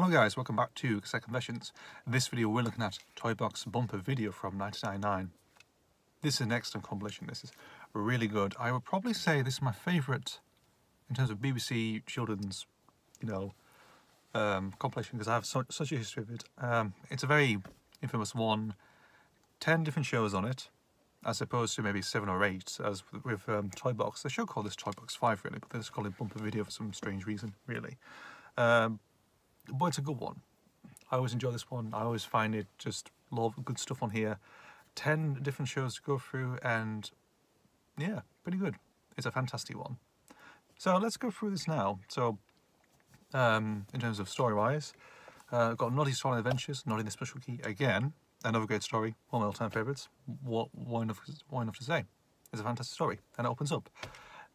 Hello guys, welcome back to Cassette Confessions. In this video we're looking at Toybox bumper video from 1999. This is an excellent compilation. This is really good. I would probably say this is my favourite in terms of BBC children's, compilation, because I have such a history of it. It's a very infamous one. 10 different shows on it, as opposed to maybe 7 or 8 as with Toybox. They should call this Toybox 5 really, but they just call it bumper video for some strange reason really. But it's a good one. I always enjoy this one. I always find it just love good stuff on here. 10 different shows to go through, and yeah, pretty good. It's a fantastic one. So let's go through this now. So in terms of story-wise, got Noddy's Starling Adventures, Noddy in the Special Key again. Another great story, one of my all-time favourites. Why enough to say? It's a fantastic story, and it opens up.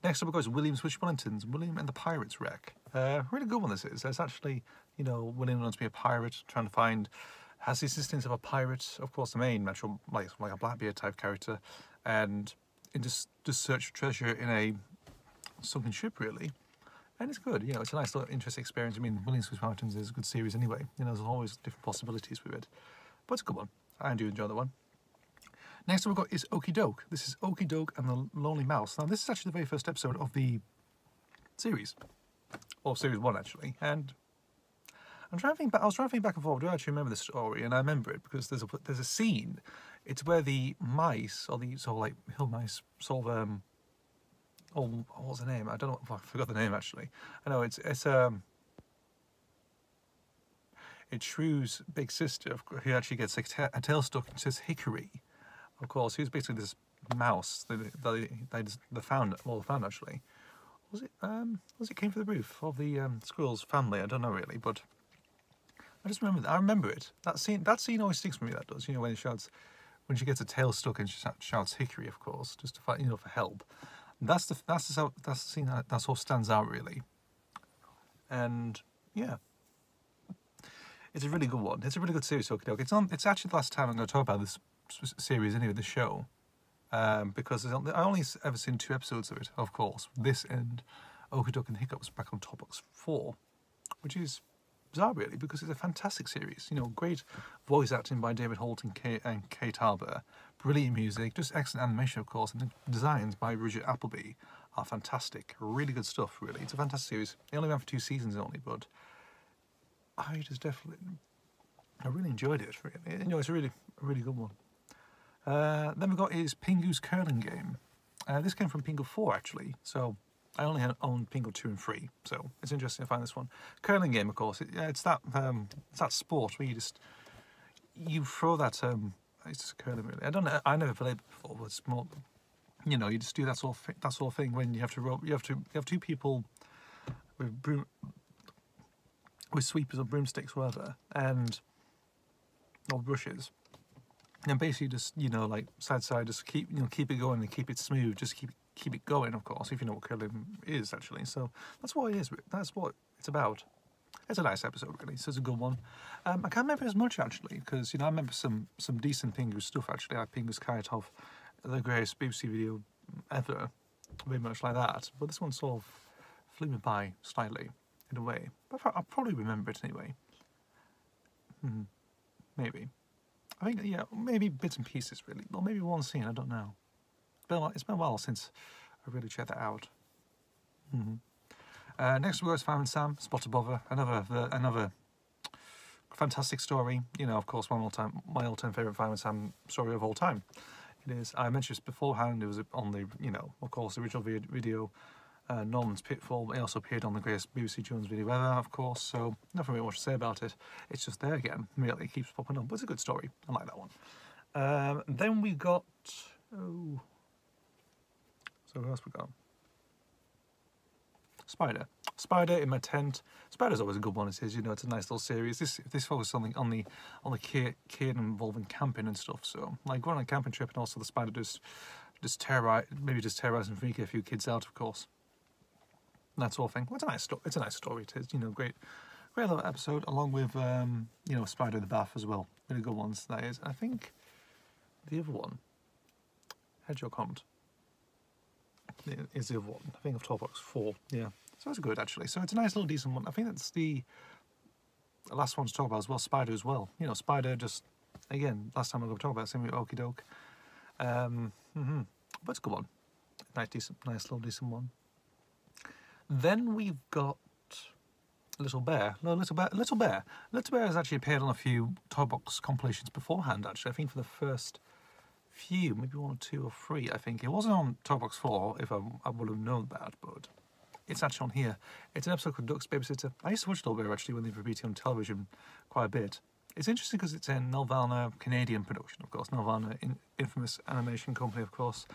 Next up, it goes William's Wishbellingtons, William and the Pirates Wreck. Really good one this is. It's actually, William wants to be a pirate, trying to find, has the assistance of a pirate, of course the main natural, like a Blackbeard type character, and it just search for treasure in a sunken ship really. And it's good, it's a nice little interesting experience. I mean, William's Wishbellingtons is a good series anyway. There's always different possibilities with it. But it's a good one. I do enjoy that one. Next up we've got is Okie Doke. This is Okie Doke and the Lonely Mouse. Now this is actually the very first episode of the series. Or series 1 actually. And I was trying to think back and forth. Do I actually remember the story? And I remember it because there's a scene. It's where the mice, or the sort of like hill mice, sort of what was the name? I don't know, I forgot the name actually. I know it's Shrew's big sister, who actually gets a tail stuck into his hickory. Of course, who's basically this mouse that they found actually. Was it came from the roof of the squirrel's family? I don't know really, but I just remember that. I remember it. That scene always sticks with me. That does. When she gets a tail stuck and she shouts hickory, of course, just to fight, for help. That's the scene that sort of stands out really. And yeah. It's a really good one. It's a really good series, Okie Doke. It's actually the last time I'm going to talk about this series anyway, this show, because I only ever seen 2 episodes of it, of course. This and Okie Doke and the Hiccups back on Toybox 4, which is bizarre really, because it's a fantastic series. Great voice acting by David Holt and Kate Harbour, brilliant music, just excellent animation, of course, and the designs by Richard Appleby are fantastic. Really good stuff, really. It's a fantastic series. It only ran for 2 seasons only, but I really enjoyed it. Really. It's a really good one. Then we've got is Pingu's Curling Game. This came from Pingu 4 actually, so I only owned Pingu 2 and 3, so it's interesting to find this one. Curling Game, of course. It's that sport where you throw that. It's just curling really. I don't know. I never played it before, but it's more. You just do that sort of thing when you have to rope. You have 2 people with sweepers or broomsticks, whatever, or brushes, and basically just like side to side, just keep it going and keep it smooth, just keep it going. Of course, if you know what curling is actually, so that's what it is. That's what it's about. It's a nice episode really, so it's a good one. I can't remember as much actually, because I remember some decent Pingu stuff actually, like Pingu's Kite of the greatest BBC video ever, very much like that. But this one sort of flew me by slightly. In a way, but I'll probably remember it anyway. Maybe. I think, maybe bits and pieces really, or maybe one scene. I don't know. It's been a while since I really checked that out. Next we go is Fireman Sam, Spot Above Her. Another fantastic story. Of course, my all-time favourite Fireman Sam story of all time. It is. I mentioned this beforehand. It was on the, of course, the original video. Norman's Pitfall. It also appeared on the greatest BBC children's video ever, of course, so nothing really much to say about it. It's just there again, really, it keeps popping up, but it's a good story. I like that one. Then we got, so who else we got? Spider in My Tent. Spider's always a good one, it is, it's a nice little series. This focuses on the kid involving camping and stuff, so like going on a camping trip, and also the spider just terrorise and freak a few kids out, of course. That sort of thing. Well, it's a nice story. It is, great little episode, along with Spider in the Bath as well. Really good ones, that is. I think the other one, Hedgehog Hunt, is the other one. I think of Toybox 4. Yeah, so that's good actually. So it's a nice little decent one. I think that's the the last one to talk about as well, Spider as well. You know, Spider just, again, last time I was talking about, same with Okie Doke. But it's a good one. Nice little decent one. Then we've got Little Bear. No, Little Bear has actually appeared on a few Toybox compilations beforehand, actually. I think for the first few, maybe 1 or 2 or 3, I think. It wasn't on Toybox 4, if I would have known that, but it's actually on here. It's an episode called Duck's Babysitter. I used to watch Little Bear, actually, when they were repeating on television quite a bit. It's interesting because it's a Nelvana Canadian production, of course. Nelvana, infamous animation company, of course.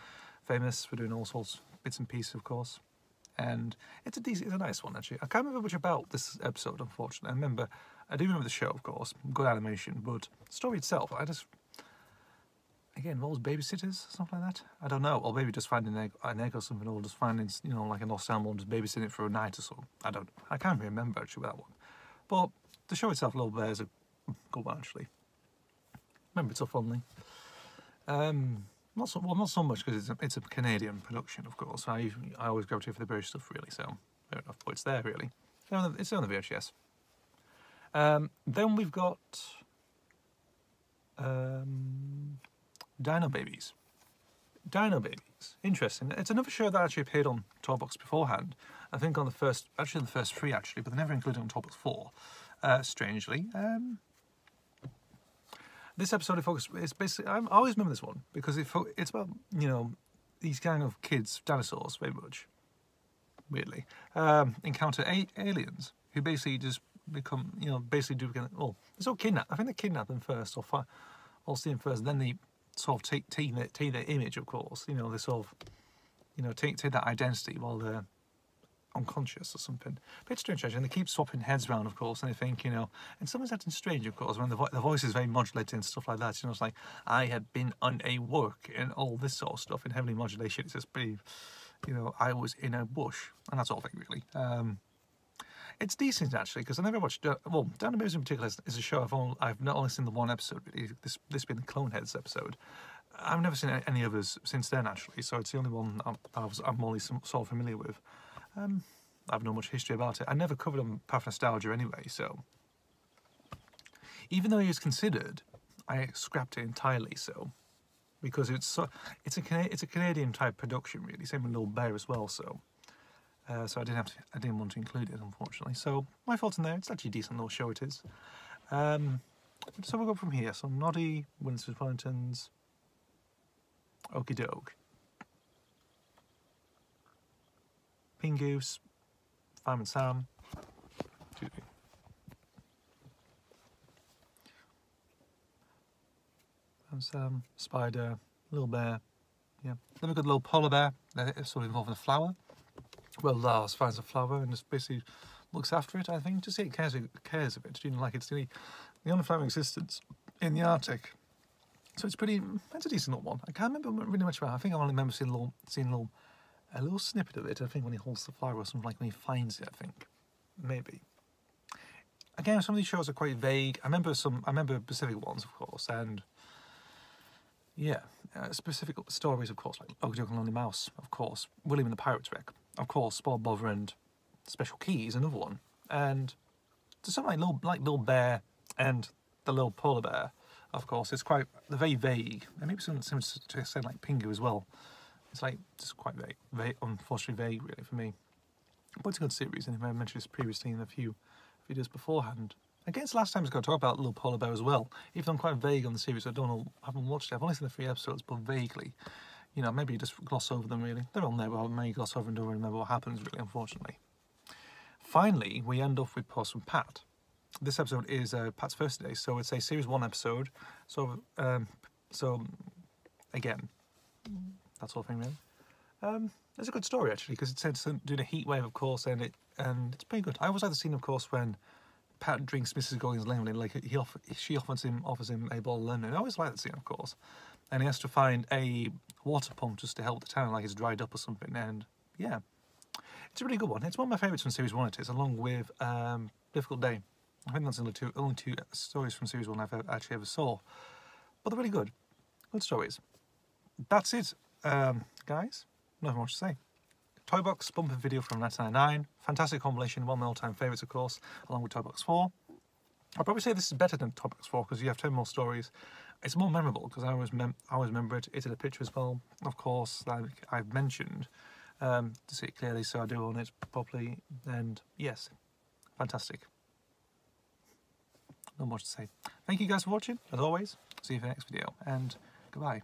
Famous for doing all sorts of bits and pieces, of course. And it's a nice one, actually. I can't remember much about this episode, unfortunately. I do remember the show, of course. Good animation, but the story itself, again, what was babysitters, something like that? I don't know. Or maybe just finding an egg or something, or just finding, you know, like a lost animal and just babysitting it for a night or so. I can't remember, actually, that one. But the show itself, Little Bear, is a good one, actually. Remember it so fondly. Not so much because it's a Canadian production, of course. I always gravitate for the British stuff, really. So fair enough, but it's there, really. It's on the VHS. Then we've got Dino Babies. Dino Babies, interesting. It's another show that actually appeared on Toybox beforehand. I think on the first 3 actually, but they never included on Toybox 4. Strangely. This episode is basically, I always remember this one because it's about, you know, these gang of kids, dinosaurs, very much, weirdly, encounter aliens who basically just become, you know, basically well, they sort of kidnap. I think they kidnap them first, or see them first, then they sort of take their image, of course. You know, they sort of, you know, take that identity while they're unconscious or something. But it's strange, and they keep swapping heads around, of course, and they think, you know, and someone's acting strange, of course, when the voice is very modulated and stuff like that. You know, it's like, I have been on a work and all this sort of stuff in heavily modulation. It's just pretty, you know, I was in a bush and that sort of thing, really. It's decent, actually, because I never watched, well, Dino Babies in particular is a show I've not only seen the one episode, really, this being the Cloneheads episode. I've never seen any others since then, actually, so it's the only one I'm only sort of familiar with. I have not much history about it. I never covered on Path of Nostalgia anyway, so even though he was considered, I scrapped it entirely. So because it's a Canadian type production, really. Same with Little Bear as well. So I didn't want to include it, unfortunately. So my fault in there. It's actually a decent little show. It is. So we'll go from here. So Noddy, Winston Wellingtons, Okie Doke, Pingoose, Fireman Sam, Spider, Little Bear, yeah. Then we've got the little polar bear, it's sort of involved in a flower. Well, Lars finds a flower and just basically looks after it, I think, to see it cares of it, you know, like it's the only flower in existence in the Arctic. So it's a decent little one. I can't remember really much about it. I think I only remember seeing a little snippet of it, I think, when he holds the flower or something, like when he finds it, I think. Maybe. Again, some of these shows are quite vague. I remember specific ones, of course, and yeah, specific stories, of course, like Okie Doke and Lonely Mouse, of course, William and the Pirate's Wreck, of course, Bob Bother and Special Keys, another one, and there's something like Little Bear and the Little Polar Bear, of course. They're very vague, and maybe something similar to say like Pingu as well. It's like just quite vague, unfortunately vague, really, for me. But it's a good series, and I mentioned this previously in a few videos beforehand. I guess last time I was going to talk about Little Polar Bear as well, even though I'm quite vague on the series. I haven't watched it. I've only seen the 3 episodes, but vaguely. You know, maybe just gloss over them, really. They're on there, but I may gloss over and don't remember what happens, really, unfortunately. Finally, we end off with Poss and Pat. This episode is Pat's first day, so it's a Series 1 episode. So again, that sort of thing, really. It's a good story, actually, because it's doing a heat wave, of course, and it's pretty good. I always like the scene, of course, when Pat drinks Mrs. Goggins' lemonade, like she offers him a bottle of lemonade. I always like that scene, of course. And he has to find a water pump just to help the town, like it's dried up or something. And yeah, it's a really good one. It's one of my favourites from Series 1, it is, along with Difficult Day. I think that's the only two stories from Series 1 I've actually ever saw. But they're really good. Good stories. That's it, guys. Nothing more to say. Toybox bumper video from 1999. Fantastic compilation, one of my all-time favourites, of course, along with Toybox 4. I'd probably say this is better than Toybox 4 because you have 10 more stories. It's more memorable because I always remember it. It's in a picture as well, of course, like I've mentioned, to see it clearly, so I do own it properly. And yes, fantastic. Not much to say. Thank you guys for watching, as always. See you for the next video, and goodbye.